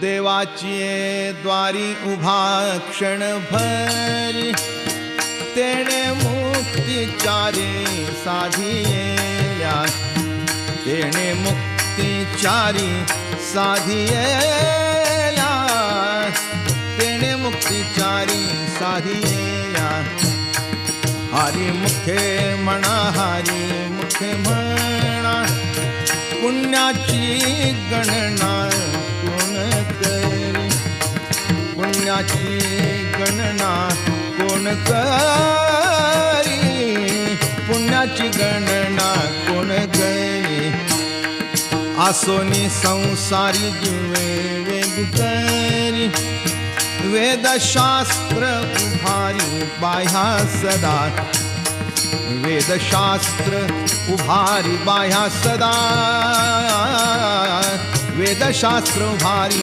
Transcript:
देवाची द्वारी उभा क्षणभरी, तेणे मुक्तिचारी साधिया, तेणे मुक्तिचारी साधिया, तेणे मुक्तिचारी साधिया। हरी मुखे म्हणा, हरी मुखे म्हणा, पुण्याची गणना कोण करी, पुण्याची गणना कोण करी, पुण्याची गणना कोण करी। आसोनी संसारी जीवे वेग करी, वेदशास्त्र उभारी बाह्या सदा, वेदशास्त्र उभारी बाह्या सदा, वेदशास्त्र उभारी